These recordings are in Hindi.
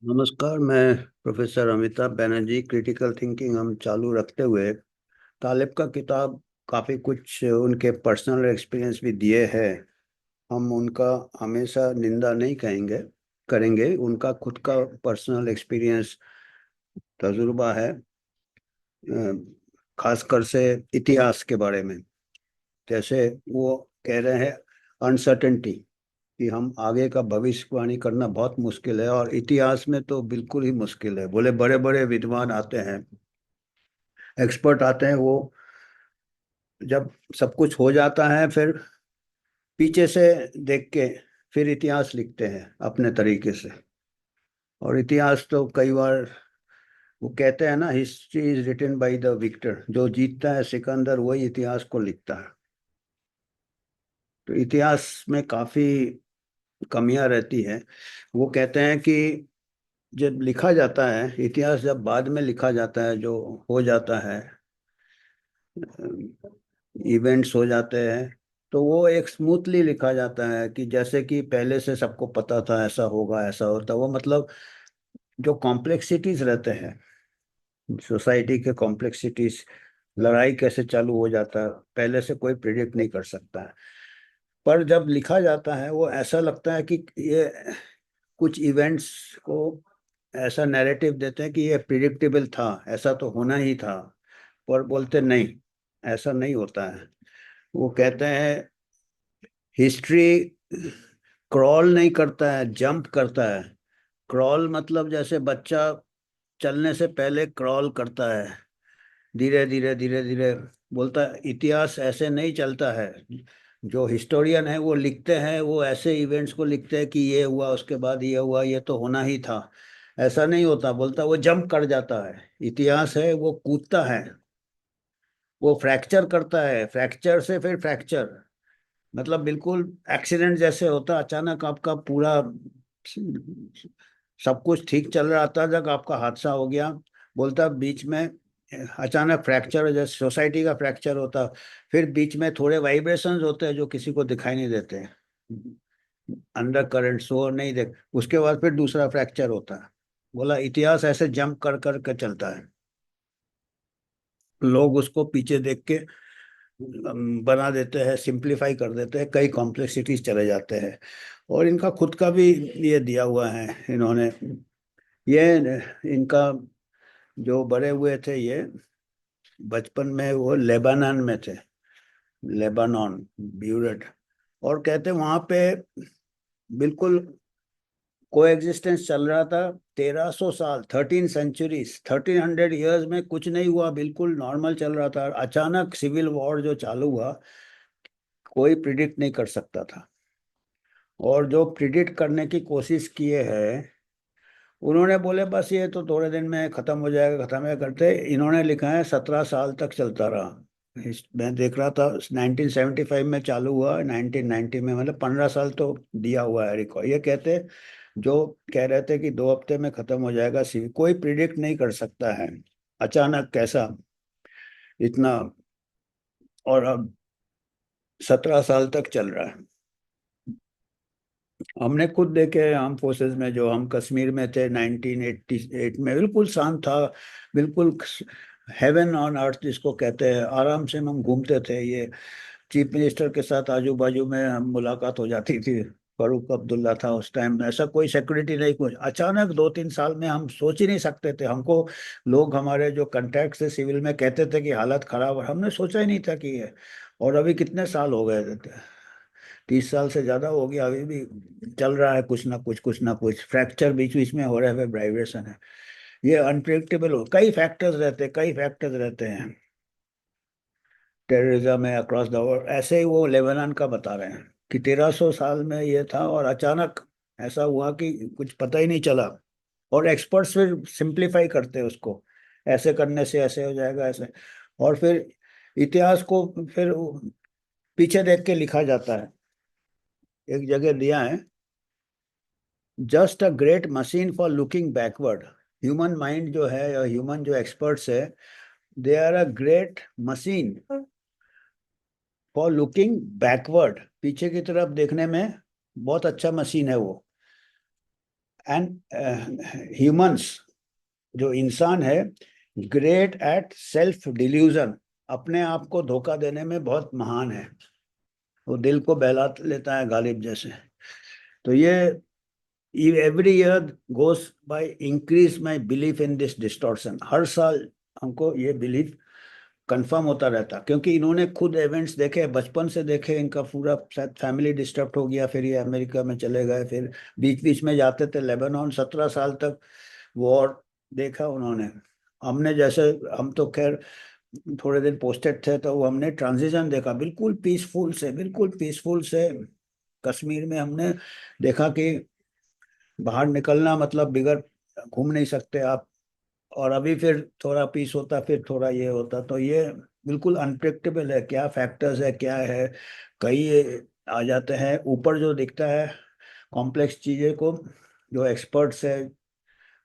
नमस्कार। मैं professor Amitabh Banerjee. Critical thinking हम चालू रखते हुए तालिब का किताब काफ़ी कुछ उनके पर्सनल एक्सपीरियंस भी दिए हैं। हम उनका हमेशा निंदा नहीं करेंगे। उनका खुद का पर्सनल एक्सपीरियंस तजुर्बा है, खासकर से इतिहास के बारे में। जैसे वो कह रहे हैं, अनसर्टेनिटी, कि हम आगे का भविष्यवाणी करना बहुत मुश्किल है, और इतिहास में तो बिल्कुल ही मुश्किल है। बोले बड़े बड़े विद्वान आते हैं, एक्सपर्ट आते हैं, वो जब सब कुछ हो जाता है फिर पीछे से देख के फिर इतिहास लिखते हैं अपने तरीके से। और इतिहास तो कई बार वो कहते हैं ना, history is written by the victor. जो जीतता है सिकंदर, वही इतिहास को लिखता है। तो इतिहास में काफी कमियां रहती है। वो कहते हैं कि जब लिखा जाता है इतिहास, जब बाद में लिखा जाता है, जो हो जाता है, इवेंट्स हो जाते हैं, तो वो एक स्मूथली लिखा जाता है कि जैसे कि पहले से सबको पता था ऐसा होगा ऐसा होता। वो मतलब जो कॉम्प्लेक्सिटीज रहते हैं, सोसाइटी के कॉम्प्लेक्सिटीज, लड़ाई कैसे चालू हो जाता है, पहले से कोई प्रिडिक्ट नहीं कर सकता है। पर जब लिखा जाता है वो ऐसा लगता है कि ये कुछ इवेंट्स को ऐसा नैरेटिव देते हैं कि ये प्रिडिक्टेबल था, ऐसा तो होना ही था। पर बोलते नहीं, ऐसा नहीं होता है। वो कहते हैं हिस्ट्री क्रॉल नहीं करता है, जंप करता है। क्रॉल मतलब जैसे बच्चा चलने से पहले क्रॉल करता है, धीरे धीरे धीरे धीरे। बोलता है इतिहास ऐसे नहीं चलता है। जो हिस्टोरियन है वो लिखते हैं, वो ऐसे इवेंट्स को लिखते हैं कि ये हुआ, उसके बाद ये हुआ, ये तो होना ही था। ऐसा नहीं होता। बोलता वो जंप कर जाता है। इतिहास है वो कूदता है, वो फ्रैक्चर करता है, फ्रैक्चर से फिर फ्रैक्चर। मतलब बिल्कुल एक्सीडेंट जैसे होता, अचानक आपका पूरा सब कुछ ठीक चल रहा था, जब आपका हादसा हो गया। बोलता बीच में अचानक फ्रैक्चर, जैसे सोसाइटी का फ्रैक्चर होता, फिर बीच में थोड़े वाइब्रेशंस होते हैं जो किसी को दिखाई नहीं देते, अंडर करंट सो नहीं देख, उसके बाद फिर दूसरा फ्रैक्चर होता है। बोला इतिहास ऐसे जंप कर कर के चलता है। लोग उसको पीछे देख के बना देते हैं, सिंप्लीफाई कर देते हैं, कई कॉम्प्लेक्सिटीज चले जाते हैं। और इनका खुद का भी ये दिया हुआ है इन्होंने। ये इनका जो बड़े हुए थे, ये बचपन में वो लेबनान में थे, लेबानन, ब्यूरेट। और कहते वहां पे बिल्कुल को एग्जिस्टेंस चल रहा था। 1300 साल, 13 सेंचुरीज, 1300 ईयर्स में कुछ नहीं हुआ, बिल्कुल नॉर्मल चल रहा था। अचानक सिविल वॉर जो चालू हुआ, कोई प्रिडिक्ट नहीं कर सकता था। और जो प्रिडिक्ट करने की कोशिश किए हैं, उन्होंने बोले बस ये तो थोड़े दिन में खत्म हो जाएगा, खत्म है करते। इन्होंने लिखा है 17 साल तक चलता रहा। मैं देख रहा था 1975 में चालू हुआ, 1990 में, मतलब 15 साल तो दिया हुआ है रिकॉर्ड। ये कहते, जो कह रहे थे कि 2 हफ्ते में खत्म हो जाएगा, कोई प्रिडिक्ट नहीं कर सकता है अचानक कैसा इतना। और अब 17 साल तक चल रहा है। हमने खुद देखे आर्म फोर्सेस में, जो हम कश्मीर में थे 1988 में, बिल्कुल शांत था, बिल्कुल हेवन ऑन अर्थ जिसको कहते हैं। आराम से हम घूमते थे। ये चीफ मिनिस्टर के साथ आजू बाजू में हम मुलाकात हो जाती थी। फारूक अब्दुल्ला था उस टाइम। ऐसा कोई सिक्योरिटी नहीं कुछ। अचानक 2-3 साल में हम सोच ही नहीं सकते थे। हमको लोग, हमारे जो कंटैक्ट थे सिविल में, कहते थे कि हालत खराब है। हमने सोचा ही नहीं था कि ये। और अभी कितने साल हो गए थे, 30 साल से ज्यादा हो गया, अभी भी चल रहा है कुछ ना कुछ, कुछ ना कुछ फ्रैक्चर बीच बीच में हो रहे हैं, वाइब्रेशन है। ये अनप्रिडिक्टेबल हो, कई फैक्टर्स रहते हैं, कई फैक्टर्स रहते हैं। टेररिज्म है अक्रॉस द वर्ल्ड। ऐसे ही वो लेबनान का बता रहे हैं कि 1300 साल में ये था, और अचानक ऐसा हुआ कि कुछ पता ही नहीं चला। और एक्सपर्ट्स फिर सिंप्लीफाई करते हैं उसको, ऐसे करने से ऐसे हो जाएगा, ऐसे। और फिर इतिहास को फिर पीछे देख के लिखा जाता है। एक जगह दिया है, just a great machine for looking backward. Human mind जो है, या ह्यूमन जो एक्सपर्ट्स है, they are a great machine for looking backward. पीछे की तरफ देखने में बहुत अच्छा मशीन है वो। एंड ह्यूमंस, जो इंसान है, ग्रेट एट सेल्फ डिल्यूजन, अपने आप को धोखा देने में बहुत महान है। वो दिल को बहला लेता है गालिब जैसे। तो ये every year goes by increase my belief in this distortion. हर साल हमको ये बिलीफ कंफर्म होता रहता, क्योंकि इन्होंने खुद इवेंट्स देखे, बचपन से देखे। इनका पूरा शायद फैमिली डिस्टर्ब हो गया, फिर ये अमेरिका में चले गए, फिर बीच बीच में जाते थे लेबनान। 17 साल तक वॉर देखा उन्होंने। हमने जैसे, हम तो खैर थोड़े दिन पोस्टेड थे, तो हमने ट्रांजिशन देखा, बिल्कुल पीसफुल से, बिल्कुल पीसफुल से। कश्मीर में हमने देखा कि बाहर निकलना मतलब बिगर घूम नहीं सकते आप। और अभी फिर थोड़ा पीस होता, फिर थोड़ा ये होता। तो ये बिल्कुल अनप्रेडिक्टेबल है, क्या फैक्टर्स है क्या है, कई आ जाते हैं ऊपर जो दिखता है कॉम्प्लेक्स चीजें को। जो एक्सपर्ट्स है,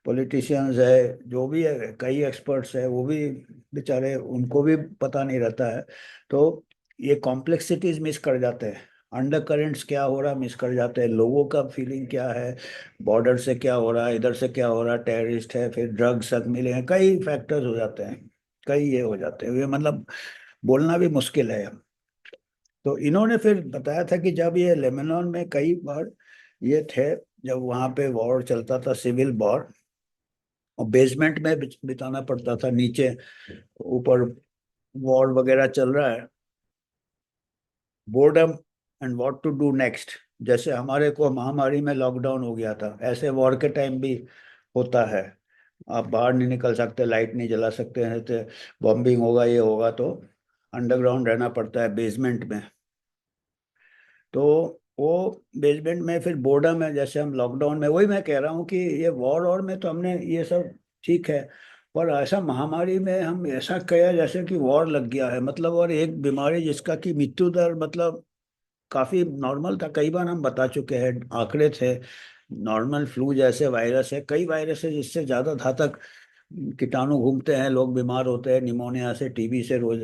पॉलिटिशियंस है, जो भी है, कई एक्सपर्ट्स है, वो भी बेचारे, उनको भी पता नहीं रहता है। तो ये कॉम्प्लेक्सिटीज मिस कर जाते हैं, अंडर करेंट्स क्या हो रहा मिस कर जाते हैं, लोगों का फीलिंग क्या है, बॉर्डर से क्या हो रहा है, इधर से क्या हो रहा है, टेररिस्ट है, फिर ड्रग्स सब मिले हैं, कई फैक्टर्स हो जाते हैं, कई ये हो जाते हैं, ये मतलब बोलना भी मुश्किल है। तो इन्होंने फिर बताया था कि जब ये लेबनान में कई बार ये थे, जब वहां पे वॉर चलता था, सिविल वॉर, और बेसमेंट में बिताना पड़ता था, नीचे ऊपर वॉर वगैरह चल रहा है, boredom and what to do next. जैसे हमारे को महामारी में लॉकडाउन हो गया था, ऐसे वॉर के टाइम भी होता है। आप बाहर नहीं निकल सकते, लाइट नहीं जला सकते हैं, तो बॉम्बिंग होगा, ये होगा, तो अंडरग्राउंड रहना पड़ता है, बेसमेंट में। तो वो बेसमेंट में फिर बोर्डम है, जैसे हम लॉकडाउन में, वही मैं कह रहा हूँ कि ये वॉर और में तो हमने ये सब ठीक है, पर ऐसा महामारी में हम ऐसा किया जैसे कि वॉर लग गया है, मतलब। और एक बीमारी जिसका कि मृत्यु दर मतलब काफी नॉर्मल था, कई बार हम बता चुके हैं, आंकड़े थे। नॉर्मल फ्लू जैसे वायरस है, कई वायरस है जिससे ज्यादा घातक कीटाणु घूमते हैं, लोग बीमार होते हैं, निमोनिया से, टीबी से रोज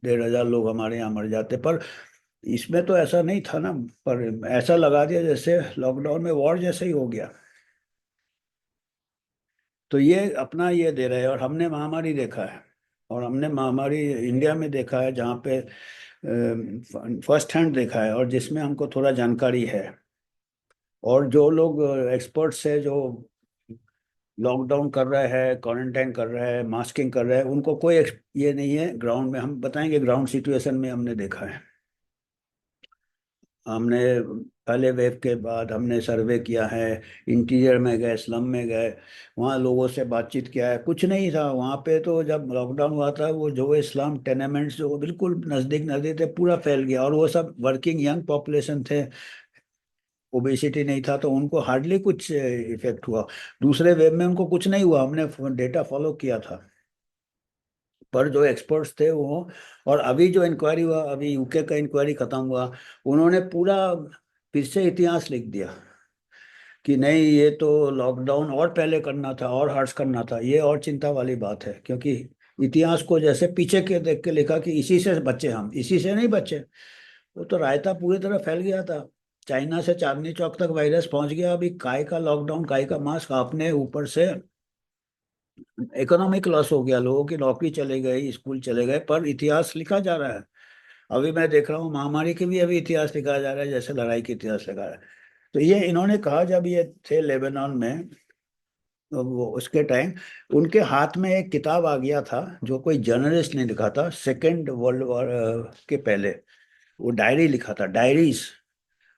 1,500 लोग हमारे यहाँ मर जाते। पर इसमें तो ऐसा नहीं था ना। पर ऐसा लगा दिया जैसे लॉकडाउन में वॉर जैसे ही हो गया। तो ये अपना ये दे रहे हैं, और हमने महामारी देखा है, और हमने महामारी इंडिया में देखा है, जहाँ पे फर्स्ट हैंड देखा है, और जिसमें हमको थोड़ा जानकारी है। और जो लोग एक्सपर्ट्स है, जो लॉकडाउन कर रहे हैं, क्वारंटाइन कर रहे हैं, मास्किंग कर रहे हैं, उनको कोई ये नहीं है। ग्राउंड में हम बताएंगे, ग्राउंड सिचुएशन में हमने देखा है। हमने पहले वेव के बाद हमने सर्वे किया है, इंटीरियर में गए, स्लम में गए, वहाँ लोगों से बातचीत किया है, कुछ नहीं था वहाँ पे। तो जब लॉकडाउन हुआ था, वो जो इस्लाम टेनेमेंट्स जो बिल्कुल नज़दीक नज़दीक थे, पूरा फैल गया, और वो सब वर्किंग यंग पॉपुलेशन थे, ओबेसिटी नहीं था, तो उनको हार्डली कुछ इफेक्ट हुआ। दूसरे वेव में उनको कुछ नहीं हुआ, हमने डेटा फॉलो किया था। पर जो एक्सपर्ट्स थे वो, और अभी जो इंक्वायरी हुआ, अभी यूके का इंक्वायरी खत्म हुआ, उन्होंने पूरा फिर से इतिहास लिख दिया कि नहीं, ये तो लॉकडाउन और पहले करना था, और हर्ष करना था। ये और चिंता वाली बात है, क्योंकि इतिहास को जैसे पीछे के देख के लिखा कि इसी से बचे, हम इसी से नहीं बचे। वो तो रायता पूरी तरह फैल गया था, चाइना से चांदनी चौक तक वायरस पहुंच गया। अभी काय का लॉकडाउन, काय का मास्क, आपने ऊपर से इकोनॉमिक लॉस हो गया, लोगों की नौकरी चले गई, स्कूल चले गए, पर इतिहास लिखा जा रहा है। अभी मैं देख रहा हूँ महामारी के भी अभी इतिहास लिखा जा रहा है, जैसे लड़ाई का इतिहास लिखा रहा है। तो ये इन्होंने कहा, जब ये थे लेबनान में, तो वो उसके टाइम उनके हाथ में एक किताब आ गया था, जो कोई जर्नलिस्ट ने लिखा था, सेकेंड वर्ल्ड वॉर के पहले। वो डायरी लिखा था, diaries,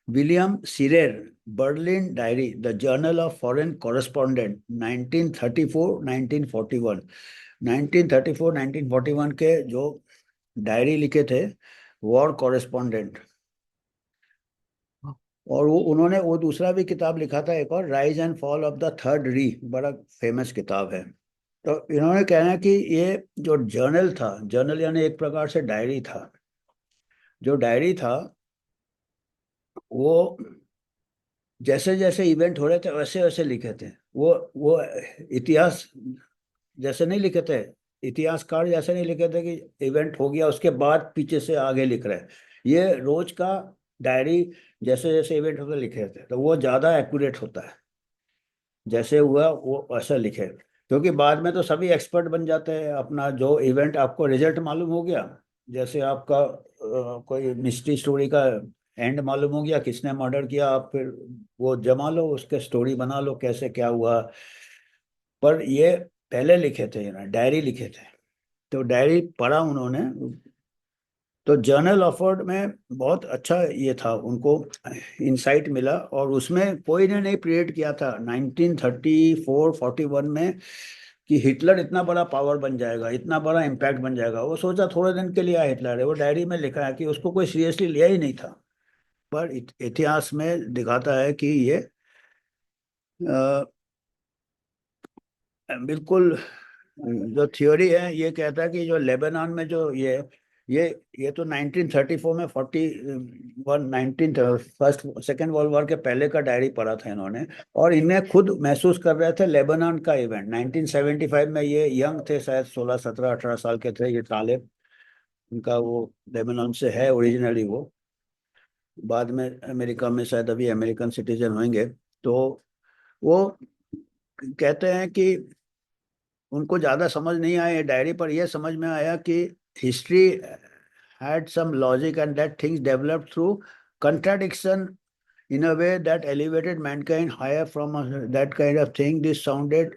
William Shirer, Berlin diary, the journal of foreign correspondent, 1934 1941। 1934 1941 के जो डायरी लिखे थे, वॉर कॉरेस्पॉन्डेंट। और वो उन्होंने वो दूसरा भी किताब लिखा था, एक और, rise and fall of the third री, बड़ा फेमस किताब है। तो इन्होंने कहना है कि ये जो जर्नल था, जर्नल यानी एक प्रकार से डायरी था, जो डायरी था वो जैसे जैसे इवेंट हो रहे थे वैसे वैसे लिखे थे। वो इतिहास जैसे नहीं लिखे थे, इतिहासकार जैसे नहीं लिखे थे कि इवेंट हो गया उसके बाद पीछे से आगे लिख रहे हैं। ये रोज का डायरी, जैसे जैसे इवेंट होते लिखे थे, तो वो ज्यादा एक्यूरेट होता है। जैसे हुआ वो वैसा लिखे, क्योंकि बाद में तो सभी एक्सपर्ट बन जाते हैं। अपना जो इवेंट आपको रिजल्ट मालूम हो गया, जैसे आपका कोई मिस्ट्री स्टोरी का एंड मालूम हो गया, किसने मर्डर किया, आप फिर वो जमा लो, उसके स्टोरी बना लो कैसे क्या हुआ। पर ये पहले लिखे थे ना, डायरी लिखे थे, तो डायरी पढ़ा उन्होंने। तो जर्नल ऑफर्ड में बहुत अच्छा ये था उनको, इंसाइट मिला। और उसमें कोई ने नहीं प्रिडिक्ट किया था 1934 41 में कि हिटलर इतना बड़ा पावर बन जाएगा, इतना बड़ा इम्पैक्ट बन जाएगा। वो सोचा थोड़े दिन के लिए आया हिटलर है, वो डायरी में लिखा है कि उसको कोई सीरियसली लिया ही नहीं था। पर इतिहास में दिखाता है कि ये बिल्कुल जो थ्योरी है ये कहता है कि जो लेबनान में जो ये ये तो 1934 में 41 19 फर्स्ट सेकेंड वर्ल्ड वॉर के पहले का डायरी पढ़ा था इन्होंने। और इन्हें खुद महसूस कर रहे थे लेबनान का इवेंट 1975 में। ये यंग थे, शायद 16 17 18 साल के थे ये तालिब। उनका वो लेबनान से है ओरिजिनली वो, बाद में अमेरिका में शायद अभी अमेरिकन सिटीजन होंगे। तो वो कहते हैं कि उनको ज्यादा समझ नहीं आया डायरी पर, यह समझ में आया कि history had some logic and that things developed through contradiction in a way that elevated mankind higher from that kind of thing. This sounded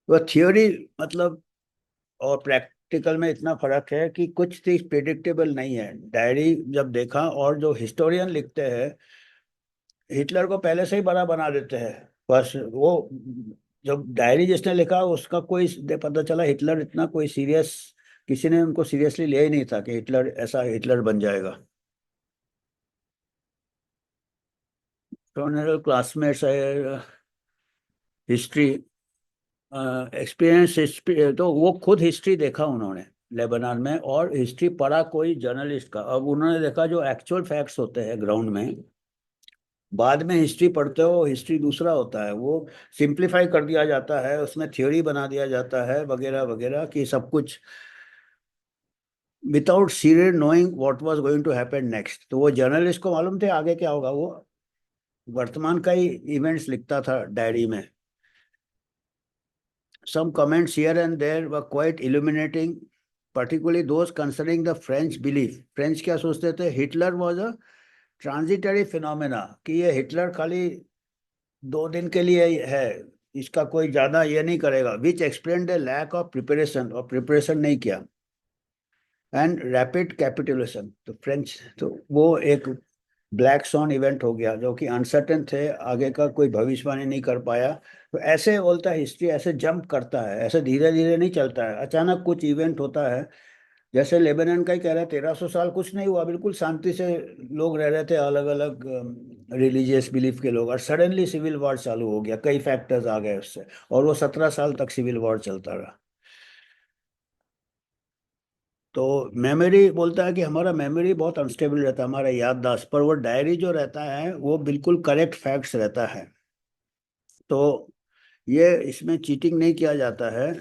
वो थियोरी मतलब, और प्रैक्टिकल में इतना फर्क है कि कुछ चीज प्रिडिक्टेबल नहीं है। डायरी जब देखा, और जो हिस्टोरियन लिखते हैं हिटलर को पहले से ही बड़ा बना देते हैं, बस वो जब डायरी जिसने लिखा उसका कोई पता चला हिटलर इतना कोई सीरियस, किसी ने उनको सीरियसली लिया ही नहीं था कि हिटलर ऐसा हिटलर बन जाएगा। तो क्लासमेट्स है, हिस्ट्री एक्सपीरियंस हिस्ट्री, तो वो खुद हिस्ट्री देखा उन्होंने लेबनान में, और हिस्ट्री पढ़ा कोई जर्नलिस्ट का। अब उन्होंने देखा जो एक्चुअल फैक्ट्स होते हैं ग्राउंड में, बाद में हिस्ट्री पढ़ते हो हिस्ट्री दूसरा होता है, वो सिंप्लीफाई कर दिया जाता है, उसमें थ्योरी बना दिया जाता है वगैरह वगैरह कि सब कुछ without serious knowing what was going to happen next. तो वो जर्नलिस्ट को मालूम थे आगे क्या होगा, वो वर्तमान का ही इवेंट्स लिखता था डायरी में। Some comments here and there were quite illuminating, particularly those concerning the French belief. French क्या सोचते थे, Hitler was a transitory phenomena, कि ये हिटलर खाली 2 दिन के लिए है, इसका कोई ज्यादा ये नहीं करेगा। Which explain the lack of preparation, और प्रिपरेशन नहीं किया, एंड रैपिड कैपिटुलेशन। तो फ्रेंच तो वो एक ब्लैक सॉन इवेंट हो गया, जो कि अनसर्टेन थे, आगे का कोई भविष्यवाणी नहीं कर पाया। तो ऐसे बोलता है हिस्ट्री, ऐसे जंप करता है, ऐसे धीरे धीरे नहीं चलता है, अचानक कुछ इवेंट होता है। जैसे लेबनान का ही कह रहे हैं, 1300 साल कुछ नहीं हुआ, बिल्कुल शांति से लोग रह रहे थे, अलग अलग रिलीजियस बिलीफ के लोग, और सडनली सिविल वॉर चालू हो गया, कई फैक्टर्स आ गए उससे, और वो 17 साल तक सिविल वॉर चलता रहा। तो मेमोरी बोलता है कि हमारा मेमोरी बहुत अनस्टेबल रहता है, हमारा याददाश्त, पर वो डायरी जो रहता है वो बिल्कुल करेक्ट फैक्ट्स रहता है। तो ये इसमें चीटिंग नहीं किया जाता है।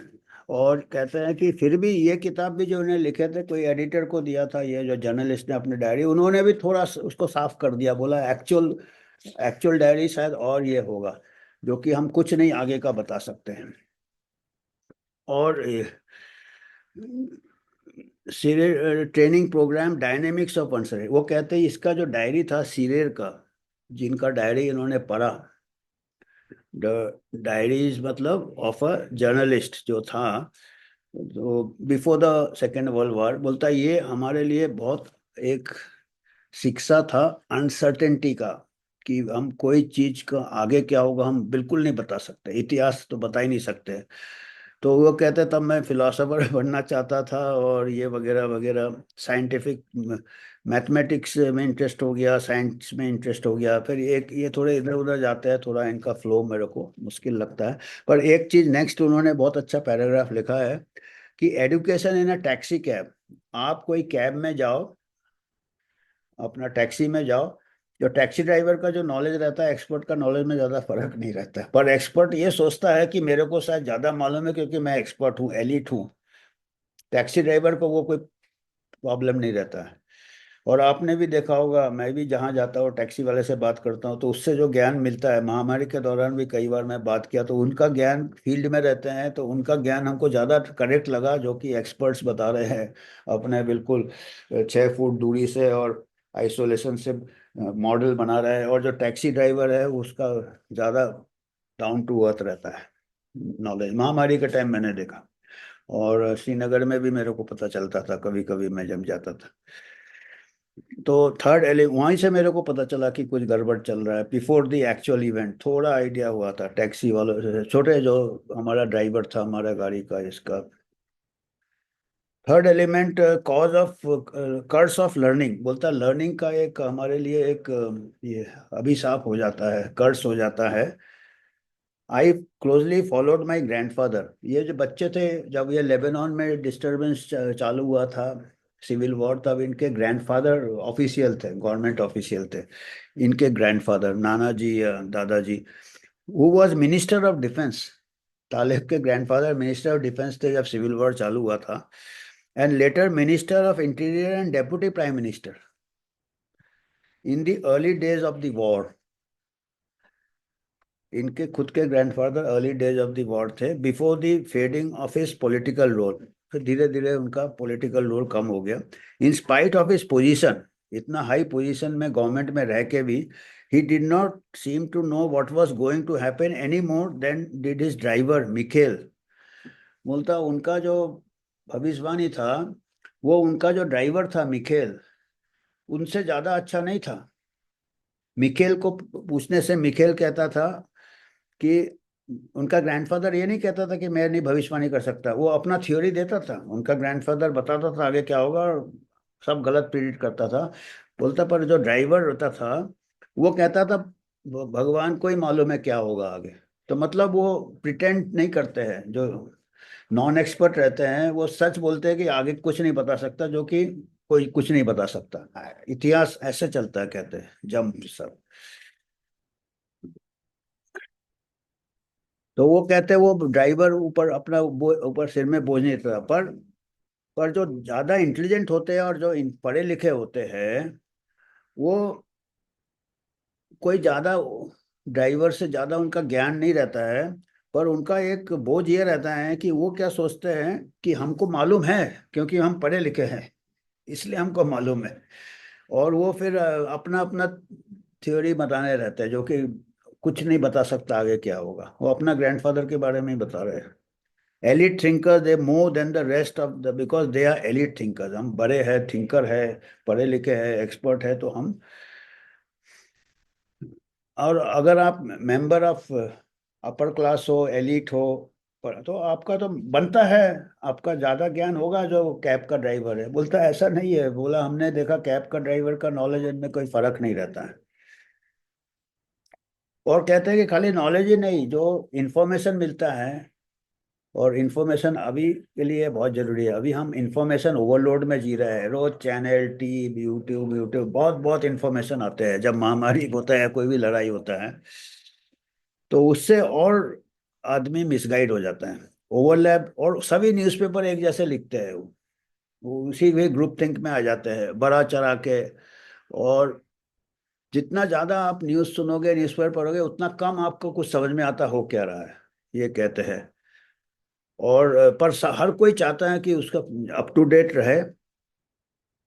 और कहते हैं कि फिर भी ये किताब भी जो उन्हें लिखे थे, कोई एडिटर को दिया था, ये जो जर्नलिस्ट ने अपनी डायरी, उन्होंने भी थोड़ा उसको साफ कर दिया, बोला एक्चुअल एक्चुअल डायरी शायद और ये होगा, जो कि हम कुछ नहीं आगे का बता सकते हैं। और Shirer training program dynamics of answer, वो कहते हैं इसका जो डायरी था सीरियर का, जिनका डायरी इन्होंने पढ़ा, द डायरीज मतलब ऑफ अ जर्नलिस्ट जो था, तो before the second world war, बोलता है ये हमारे लिए बहुत एक शिक्षा था अनसर्टेनिटी का, कि हम कोई चीज का आगे क्या होगा हम बिल्कुल नहीं बता सकते, इतिहास तो बता ही नहीं सकते। तो वो कहते तब मैं फिलोसोफर बनना चाहता था, और ये वगैरह वगैरह, साइंटिफिक मैथमेटिक्स में इंटरेस्ट हो गया, साइंस में इंटरेस्ट हो गया। फिर एक ये थोड़े इधर उधर जाते हैं, थोड़ा इनका फ्लो मेरे को मुश्किल लगता है। पर एक चीज नेक्स्ट उन्होंने बहुत अच्छा पैराग्राफ लिखा है कि education in a taxi cab. आप कोई कैब में जाओ, अपना टैक्सी में जाओ, जो टैक्सी ड्राइवर का जो नॉलेज रहता है एक्सपर्ट का नॉलेज में ज़्यादा फर्क नहीं रहता है। पर एक्सपर्ट ये सोचता है कि मेरे को शायद ज़्यादा मालूम है क्योंकि मैं एक्सपर्ट हूँ, एलिट हूँ। टैक्सी ड्राइवर को वो कोई प्रॉब्लम नहीं रहता है। और आपने भी देखा होगा, मैं भी जहाँ जाता हूँ टैक्सी वाले से बात करता हूँ तो उससे जो ज्ञान मिलता है, महामारी के दौरान भी कई बार मैं बात किया तो उनका ज्ञान, फील्ड में रहते हैं तो उनका ज्ञान हमको ज़्यादा करेक्ट लगा, जो कि एक्सपर्ट्स बता रहे हैं अपने बिल्कुल 6 फुट दूरी से और आइसोलेशन से मॉडल बना रहे हैं। और जो टैक्सी ड्राइवर है उसका ज़्यादा डाउन टू अर्थ रहता है नॉलेज, महामारी के टाइम मैंने देखा। और श्रीनगर में भी मेरे को पता चलता था कभी कभी मैं जम जाता था। तो थर्ड एले वहीं से मेरे को पता चला कि कुछ गड़बड़ चल रहा है, बिफोर द एक्चुअल इवेंट थोड़ा आइडिया हुआ था टैक्सी वालों से, छोटे जो हमारा ड्राइवर था हमारा गाड़ी का इसका। Third element cause of curse of learning, बोलता लर्निंग का एक हमारे लिए एक ये अभिशाप हो जाता है, कर्स हो जाता है। आई क्लोजली फॉलोड माई ग्रैंडफादर, ये जो बच्चे थे जब ये लेबनान में डिस्टरबेंस चालू हुआ था, सिविल वॉर, तब इनके ग्रैंडफादर ऑफिशियल थे, गवर्नमेंट ऑफिशियल थे। इनके ग्रैंडफादर नाना जी या दादाजी, वो वाज मिनिस्टर ऑफ डिफेंस। तालिब के ग्रैंडफादर मिनिस्टर ऑफ डिफेंस थे जब सिविल वॉर चालू हुआ था, and later minister of interior and deputy prime minister in the early days of the war. इनके खुद के grandfather early days of the war थे, before the fading of his political role. फिर धीरे धीरे उनका पॉलिटिकल रोल कम हो गया। In spite of his position, इतना हाई पोजीशन में गवर्नमेंट में रह के भी, he did not seem to know what was going to happen any more than did his driver Michelle. बोलता उनका जो भविष्यवाणी था, वो उनका जो ड्राइवर था मिखेल, उनसे ज्यादा अच्छा नहीं था। मिखेल को पूछने से मिखेल कहता था कि उनका ग्रैंडफादर ये नहीं कहता था कि मैं नहीं भविष्यवाणी कर सकता, वो अपना थ्योरी देता था, उनका ग्रैंडफादर बताता था आगे क्या होगा और सब गलत प्रिडिक्ट करता था। बोलता पर जो ड्राइवर होता था वो कहता था भगवान को ही मालूम है क्या होगा आगे। तो मतलब वो प्रिटेंड नहीं करते हैं, जो नॉन एक्सपर्ट रहते हैं वो सच बोलते हैं कि आगे कुछ नहीं बता सकता, जो कि कोई कुछ नहीं बता सकता। इतिहास ऐसे चलता है कहते हैं जम सब। तो वो कहते हैं वो ड्राइवर ऊपर अपना ऊपर सिर में बोझ नहीं था, पर जो ज्यादा इंटेलिजेंट होते हैं और जो पढ़े लिखे होते हैं वो कोई ज्यादा ड्राइवर से ज्यादा उनका ज्ञान नहीं रहता है। पर उनका एक बोझ ये रहता है कि वो क्या सोचते हैं कि हमको मालूम है, क्योंकि हम पढ़े लिखे हैं इसलिए हमको मालूम है। और वो फिर अपना अपना थ्योरी बताने रहते हैं, जो कि कुछ नहीं बता सकता आगे क्या होगा। वो अपना ग्रैंडफादर के बारे में ही बता रहे हैं। Elite thinker they more than the rest of the, because they are elite thinkers, हम बड़े हैं, थिंकर है, पढ़े लिखे हैं, एक्सपर्ट है, तो हम। और अगर आप मेंबर ऑफ अपर क्लास हो, एलिट हो, तो आपका तो बनता है, आपका ज्यादा ज्ञान होगा जो कैब का ड्राइवर है। बोलता है ऐसा नहीं है, बोला हमने देखा कैब का ड्राइवर का नॉलेज इनमें कोई फर्क नहीं रहता है। और कहते हैं कि खाली नॉलेज ही नहीं, जो इंफॉर्मेशन मिलता है, और इन्फॉर्मेशन अभी के लिए बहुत जरूरी है। अभी हम इंफॉर्मेशन ओवरलोड में जी रहे हैं, रोज चैनल, टीवी, यूट्यूब यूट्यूब, बहुत बहुत इंफॉर्मेशन आते हैं। जब महामारी होता है, कोई भी लड़ाई होता है, तो उससे और आदमी मिसगाइड हो जाता है, ओवरलैप। और सभी न्यूज़पेपर एक जैसे लिखते हैं, वो उसी वे ग्रुप थिंक में आ जाते हैं बड़ा चढ़ा के। और जितना ज्यादा आप न्यूज़ सुनोगे, न्यूज़पेपर पढ़ोगे, उतना कम आपको कुछ समझ में आता हो क्या रहा है, ये कहते हैं। और पर हर कोई चाहता है कि उसका अप टू डेट रहे,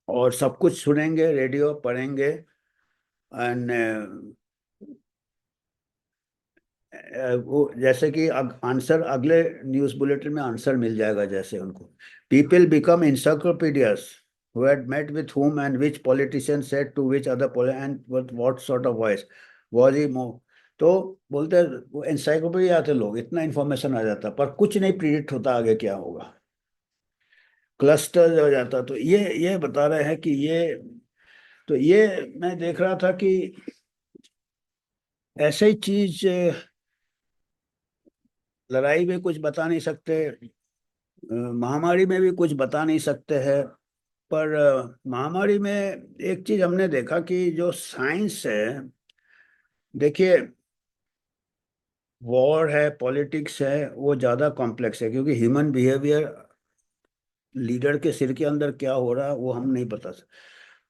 और सब कुछ सुनेंगे, रेडियो पढ़ेंगे, एंड वो जैसे कि आंसर अगले न्यूज़ बुलेटिन में आंसर मिल जाएगा जैसे उनको। People become encyclopedias who had met with whom and which politician said to which other and with what sort of voice was he more। तो बोलते हैं वो encyclopedia थे लोग, इतना इंफॉर्मेशन आ जाता पर कुछ नहीं प्रिडिक्ट होता आगे क्या होगा, क्लस्टर हो जाता। तो ये बता रहे हैं कि ये, तो ये मैं देख रहा था कि ऐसे ही चीज लड़ाई में कुछ बता नहीं सकते, महामारी में भी कुछ बता नहीं सकते हैं। पर महामारी में एक चीज हमने देखा कि जो साइंस है, देखिए, वॉर है, पॉलिटिक्स है, वो ज्यादा कॉम्प्लेक्स है, क्योंकि ह्यूमन बिहेवियर, लीडर के सिर के अंदर क्या हो रहा है वो हम नहीं बता सकते।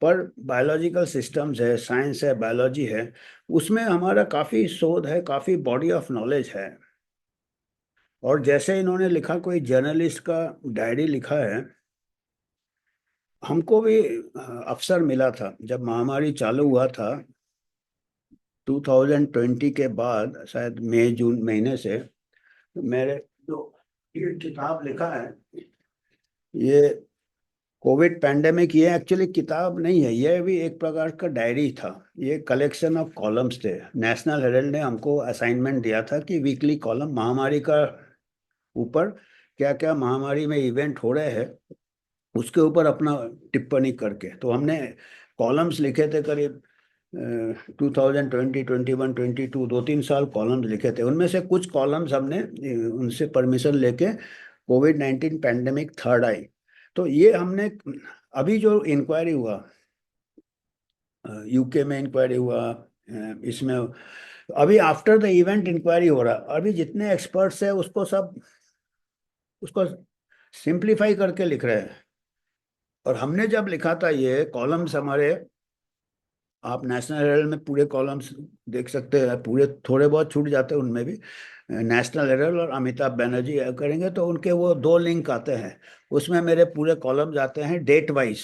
पर बायोलॉजिकल सिस्टम्स है, साइंस है, बायोलॉजी है, उसमें हमारा काफ़ी शोध है, काफ़ी बॉडी ऑफ नॉलेज है। और जैसे इन्होंने लिखा, कोई जर्नलिस्ट का डायरी लिखा है, हमको भी अवसर मिला था जब महामारी चालू हुआ था 2020 के बाद, शायद मई जून महीने से। तो मेरे जो ये किताब लिखा है, ये कोविड पैंडेमिक, ये एक्चुअली किताब नहीं है, ये भी एक प्रकार का डायरी था। ये कलेक्शन ऑफ कॉलम्स थे। नेशनल हेराल्ड ने हमको असाइनमेंट दिया था कि वीकली कॉलम महामारी का ऊपर, क्या क्या महामारी में इवेंट हो रहे हैं उसके ऊपर अपना टिप्पणी करके। तो हमने कॉलम्स लिखे थे करीब 2020, 21, 22, 2-3 साल कॉलम्स लिखे थे। उनमें से कुछ कॉलम्स हमने उनसे परमिशन लेके कोविड-19 पैंडेमिक थर्ड आई, तो ये हमने अभी जो इंक्वायरी हुआ, यूके में इंक्वायरी हुआ, इसमें अभी आफ्टर द इवेंट इंक्वायरी हो रहा। अभी जितने एक्सपर्ट्स हैं उसको सब, उसको सिंप्लीफाई करके लिख रहे हैं। और हमने जब लिखा था ये कॉलम्स हमारे, आप नेशनल हेराल्ड में पूरे कॉलम्स देख सकते हैं, पूरे थोड़े बहुत छूट जाते हैं उनमें भी। नेशनल हेराल्ड और अमिताभ बनर्जी करेंगे तो उनके वो 2 लिंक आते हैं, उसमें मेरे पूरे कॉलम्स आते हैं डेट वाइज।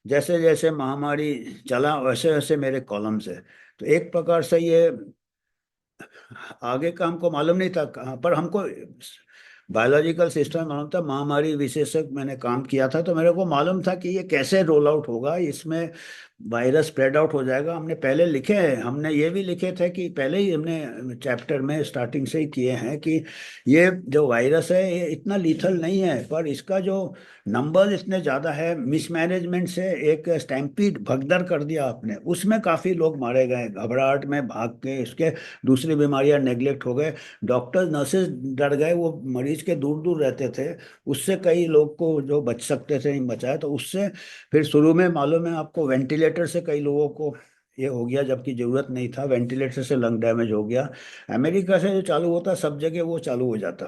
जैसे जैसे महामारी चला वैसे वैसे मेरे कॉलम्स है। तो एक प्रकार से ये आगे का हमको मालूम नहीं था कहाँ पर, हमको बायोलॉजिकल सिस्टम मालूम था, महामारी विशेषज्ञ मैंने काम किया था, तो मेरे को मालूम था कि ये कैसे रोल आउट होगा, इसमें वायरस स्प्रेड आउट हो जाएगा। हमने पहले लिखे हैं, हमने ये भी लिखे थे कि पहले ही हमने चैप्टर में स्टार्टिंग से ही किए हैं कि ये जो वायरस है ये इतना लीथल नहीं है, पर इसका जो नंबर इतने ज़्यादा है, मिसमैनेजमेंट से एक स्टैम्पीड भगदड़ कर दिया आपने, उसमें काफ़ी लोग मारे गए घबराहट में भाग के, इसके दूसरी बीमारियां नेग्लेक्ट हो गए, डॉक्टर नर्सेज डर गए, वो मरीज के दूर दूर रहते थे, उससे कई लोग को जो बच सकते थे नहीं बचाए। तो उससे फिर शुरू में मालूम है आपको, वेंटिलेटर से कई लोगों को ये हो गया जबकि जरूरत नहीं था, वेंटिलेटर से लंग डैमेज हो गया। अमेरिका से जो चालू होता सब जगह वो चालू हो जाता,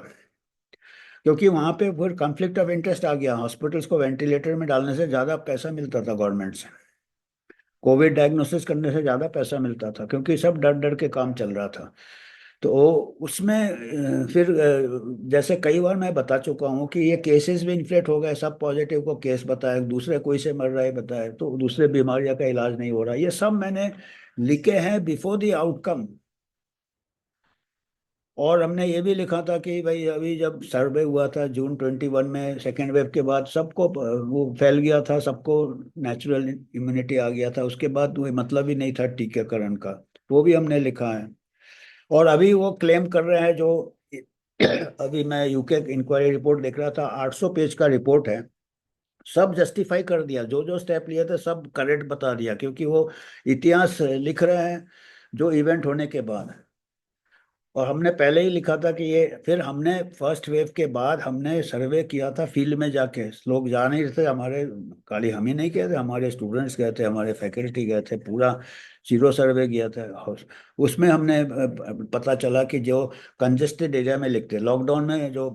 क्योंकि वहां पे फिर कॉन्फ्लिक्ट ऑफ इंटरेस्ट आ गया, हॉस्पिटल्स को वेंटिलेटर में डालने से ज्यादा पैसा मिलता था गवर्नमेंट से, कोविड डायग्नोसिस करने से ज्यादा पैसा मिलता था, क्योंकि सब डर डर के काम चल रहा था। तो उसमें फिर जैसे कई बार मैं बता चुका हूँ कि ये केसेस भी इन्फ्लेट हो गए, सब पॉजिटिव को केस बताए, दूसरे कोई से मर रहा है बताए, तो दूसरे बीमारियों का इलाज नहीं हो रहा, ये सब मैंने लिखे हैं बिफोर द आउटकम। और हमने ये भी लिखा था कि भाई अभी जब सर्वे हुआ था जून 21 में, सेकेंड वेव के बाद सबको वो फैल गया था, सबको नेचुरल इम्यूनिटी आ गया था, उसके बाद वो मतलब ही नहीं था टीकाकरण का, वो भी हमने लिखा है। और अभी वो क्लेम कर रहे हैं जो अभी मैं यूके इंक्वायरी रिपोर्ट देख रहा था, 800 पेज का रिपोर्ट है, सब जस्टिफाई कर दिया, जो जो स्टेप लिए थे सब करेक्ट बता दिया, क्योंकि वो इतिहास लिख रहे हैं जो इवेंट होने के बाद। और हमने पहले ही लिखा था कि ये, फिर हमने फर्स्ट वेव के बाद हमने सर्वे किया था फील्ड में जाके, लोग जा नहीं रहे थे हमारे, खाली हम ही नहीं गए थे, हमारे स्टूडेंट्स गए थे, हमारे फैकल्टी गए थे, पूरा जीरो सर्वे किया था। और उसमें हमने पता चला कि जो कंजेस्टेड एरिया में लिखते, लॉकडाउन में जो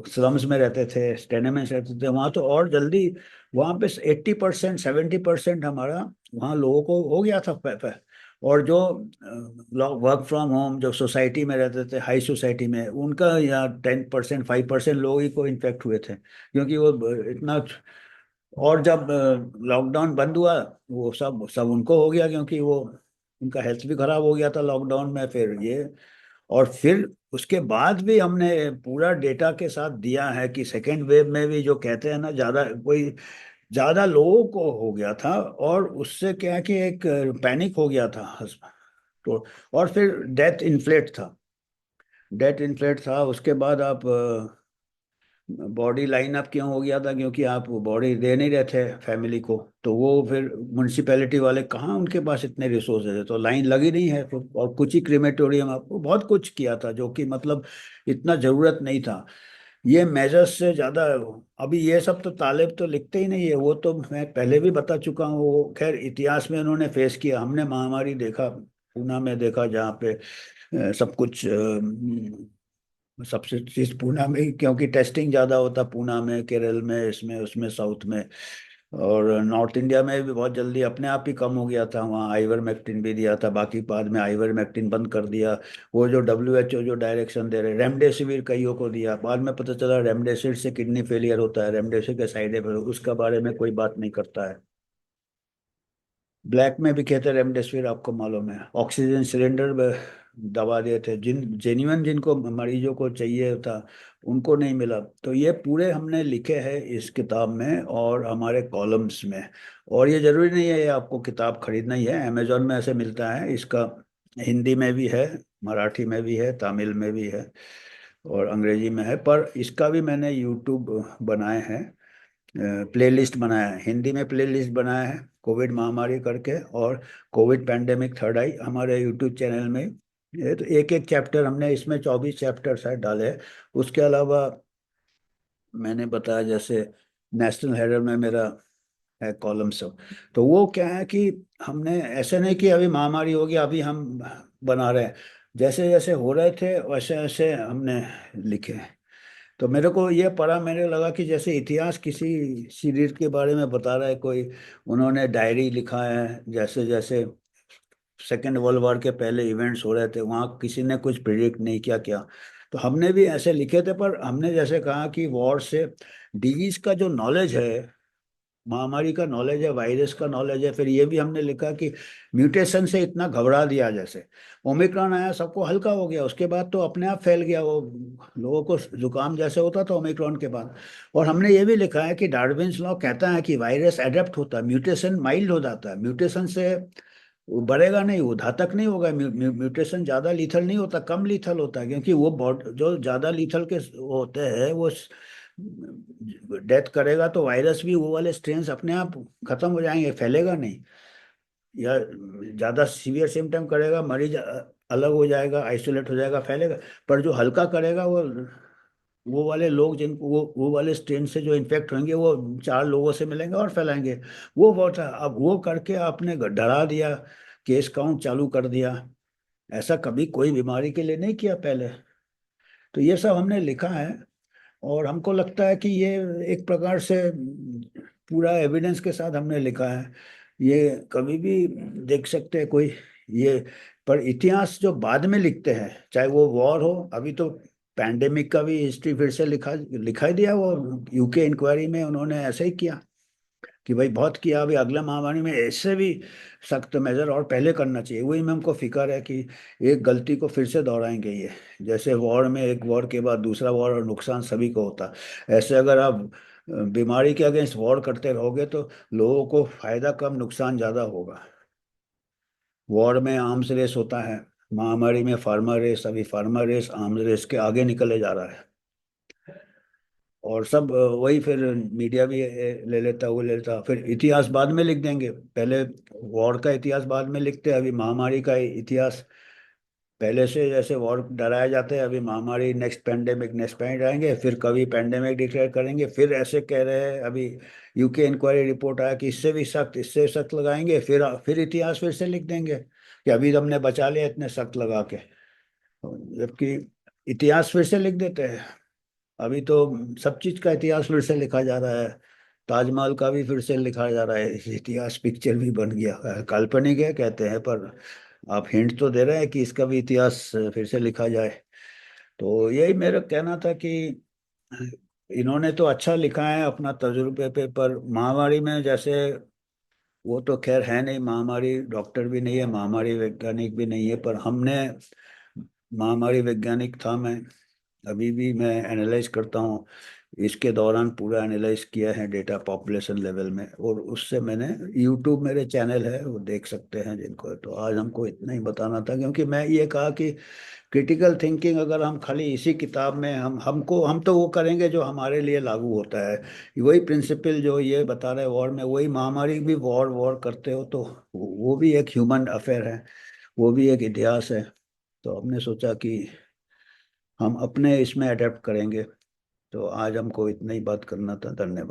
स्लम्स में रहते थे, टेनेमेंट्स रहते थे, वहाँ तो और जल्दी, वहाँ पे 80%, 70% हमारा वहाँ लोगों को हो गया था। और जो वर्क फ्रॉम होम जो सोसाइटी में रहते थे, हाई सोसाइटी में, उनका यहाँ 10%, 5% लोग ही को इन्फेक्ट हुए थे, क्योंकि वो इतना। और जब लॉकडाउन बंद हुआ, वो सब सब उनको हो गया, क्योंकि वो उनका हेल्थ भी खराब हो गया था लॉकडाउन में, फिर ये। और फिर उसके बाद भी हमने पूरा डेटा के साथ दिया है कि सेकेंड वेव में भी जो कहते हैं ना, ज्यादा कोई, ज्यादा लोगों को हो गया था, और उससे क्या है कि एक पैनिक हो गया था। तो और फिर डेथ इन्फ्लेट था। उसके बाद आप बॉडी लाइन अप क्यों हो गया था, क्योंकि आप बॉडी दे नहीं रहे थे फैमिली को, तो वो फिर म्यूनसिपैलिटी वाले कहाँ उनके पास इतने रिसोर्सेज है, तो लाइन लगी नहीं है। तो और कुछ ही क्रिमेटोरियम, आपको बहुत कुछ किया था जो कि मतलब इतना जरूरत नहीं था, ये मेजर्स से ज्यादा। अभी ये सब तो तालिब तो लिखते ही नहीं है, वो तो मैं पहले भी बता चुका हूँ, वो खैर इतिहास में उन्होंने फेस किया, हमने महामारी देखा, पूना में देखा, जहाँ पे सब कुछ सबसे चीज पूना में ही, क्योंकि टेस्टिंग ज्यादा होता पूना में, केरल में, इसमें उसमें साउथ में। और नॉर्थ इंडिया में भी बहुत जल्दी अपने आप ही कम हो गया था, वहाँ आइवरमेक्टिन भी दिया था, बाकी बाद में आइवरमेक्टिन बंद कर दिया। वो जो WHO जो डायरेक्शन दे रहे, रेमडेसिविर कईयों को दिया, बाद में पता चला रेमडेसिविर से किडनी फेलियर होता है, रेमडेसिविर के साइड इफेक्ट, उसका बारे में कोई बात नहीं करता है। ब्लैक में भी कहते रेमडेसिविर, आपको मालूम है, ऑक्सीजन सिलेंडर दवा दिए थे, जेन्युइन जिनको मरीजों को चाहिए था उनको नहीं मिला। तो ये पूरे हमने लिखे हैं इस किताब में और हमारे कॉलम्स में। और ये जरूरी नहीं है ये आपको किताब खरीदना ही है, अमेजोन में ऐसे मिलता है इसका। हिंदी में भी है, मराठी में भी है, तमिल में भी है और अंग्रेजी में है। पर इसका भी मैंने यूट्यूब बनाए हैं, प्लेलिस्ट बनाया है, हिंदी में प्लेलिस्ट बनाया है कोविड महामारी करके, और कोविड पैंडेमिक थर्ड आई हमारे यूट्यूब चैनल में। ये तो एक एक चैप्टर हमने इसमें 24 चैप्टर शायद डाले हैं। उसके अलावा मैंने बताया जैसे नेशनल हेराल्ड में मेरा है कॉलम सब। तो वो क्या है कि हमने ऐसे नहीं कि अभी महामारी होगी अभी हम बना रहे हैं, जैसे जैसे हो रहे थे वैसे वैसे हमने लिखे। तो मेरे को ये पढ़ा, मेरे लगा कि जैसे इतिहास किसी शरीर के बारे में बता रहा है कोई, उन्होंने डायरी लिखा है, जैसे जैसे सेकेंड वर्ल्ड वॉर के पहले इवेंट्स हो रहे थे वहाँ किसी ने कुछ प्रिडिक्ट नहीं किया क्या। तो हमने भी ऐसे लिखे थे, पर हमने जैसे कहा कि वॉर से डिजीज का जो नॉलेज है, महामारी का नॉलेज है, वायरस का नॉलेज है, फिर ये भी हमने लिखा कि म्यूटेशन से इतना घबरा दिया, जैसे ओमिक्रॉन आया सबको हल्का हो गया, उसके बाद तो अपने आप फैल गया वो, लोगों को जुकाम जैसे होता था ओमिक्रॉन के बाद। और हमने ये भी लिखा है कि डार्विन्स लॉ कहता है कि वायरस एडेप्ट होता है, म्यूटेशन माइल्ड हो जाता है, म्यूटेशन से वो बढ़ेगा नहीं, वो घातक नहीं होगा, म्यूटेशन ज्यादा लीथल नहीं होता, कम लीथल होता है, क्योंकि वो जो ज्यादा लीथल के होते हैं वो डेथ करेगा तो वायरस भी वो वाले स्ट्रेन्स अपने आप खत्म हो जाएंगे, फैलेगा नहीं। या ज्यादा सीवियर सिम्टम करेगा, मरीज अलग हो जाएगा, आइसोलेट हो जाएगा, फैलेगा। पर जो हल्का करेगा वो वाले लोग जिनको वो वाले स्ट्रेन से जो इन्फेक्ट होंगे वो चार लोगों से मिलेंगे और फैलाएंगे। वो बहुत है, अब वो करके आपने डरा दिया, केस काउंट चालू कर दिया। ऐसा कभी कोई बीमारी के लिए नहीं किया पहले। तो ये सब हमने लिखा है, और हमको लगता है कि ये एक प्रकार से पूरा एविडेंस के साथ हमने लिखा है। ये कभी भी देख सकते हैं कोई ये। पर इतिहास जो बाद में लिखते हैं, चाहे वो वॉर हो, अभी तो पैंडेमिक का भी हिस्ट्री फिर से लिखाई दिया, वो यूके इंक्वायरी में उन्होंने ऐसे ही किया कि भाई बहुत किया, अभी अगला महामारी में ऐसे भी सख्त मेजर और पहले करना चाहिए। वही में हमको फिक्र है कि एक गलती को फिर से दोहराएंगे ये, जैसे वॉर में एक वॉर के बाद दूसरा वॉर और नुकसान सभी को होता, ऐसे अगर आप बीमारी के अगेंस्ट वॉर करते रहोगे तो लोगों को फायदा कम नुकसान ज्यादा होगा। वॉर में आर्म्स रेस होता है, महामारी में फार्मा रेस, अभी फार्मा रेस आर्म्स रेस के आगे निकले जा रहा है। और सब वही फिर मीडिया भी ले लेता, वो ले लेता, फिर इतिहास बाद में लिख देंगे, पहले वॉर का इतिहास बाद में लिखते हैं, अभी महामारी का इतिहास पहले से, जैसे वॉर डराए जाते हैं, अभी महामारी नेक्स्ट पैंड आएंगे, फिर कभी पैंडेमिक डिक्लेयर करेंगे, फिर ऐसे कह रहे हैं अभी यूके इंक्वायरी रिपोर्ट आया कि इससे सख्त लगाएंगे, फिर इतिहास फिर से लिख देंगे कि अभी तो हमने बचा लिया इतने सख्त लगा के, जबकि इतिहास फिर से लिख देते हैं। अभी तो सब चीज का इतिहास फिर से लिखा जा रहा है, ताजमहल का भी फिर से लिखा जा रहा है, इतिहास पिक्चर भी बन गया है, काल्पनिक है कहते हैं, पर आप हिंट तो दे रहे हैं कि इसका भी इतिहास फिर से लिखा जाए। तो यही मेरा कहना था कि इन्होंने तो अच्छा लिखा है अपना तजुर्बे पे, पर महामारी में जैसे वो तो खैर है नहीं, महामारी डॉक्टर भी नहीं है, महामारी वैज्ञानिक भी नहीं है, पर हमने, महामारी वैज्ञानिक था मैं, अभी भी मैं एनालाइज करता हूँ, इसके दौरान पूरा एनालाइज किया है डेटा पॉपुलेशन लेवल में, और उससे मैंने, यूट्यूब मेरे चैनल है वो देख सकते हैं जिनको। तो आज हमको इतना ही बताना था, क्योंकि मैं ये कहा कि क्रिटिकल थिंकिंग अगर हम खाली इसी किताब में हम तो वो करेंगे जो हमारे लिए लागू होता है, वही प्रिंसिपल जो ये बता रहे वॉर में, वही महामारी भी वॉर वॉर करते हो, तो वो भी एक ह्यूमन अफेयर है, वो भी एक इतिहास है। तो हमने सोचा कि हम अपने इसमें अडेप्ट करेंगे। तो आज हमको इतना ही बात करना था, धन्यवाद।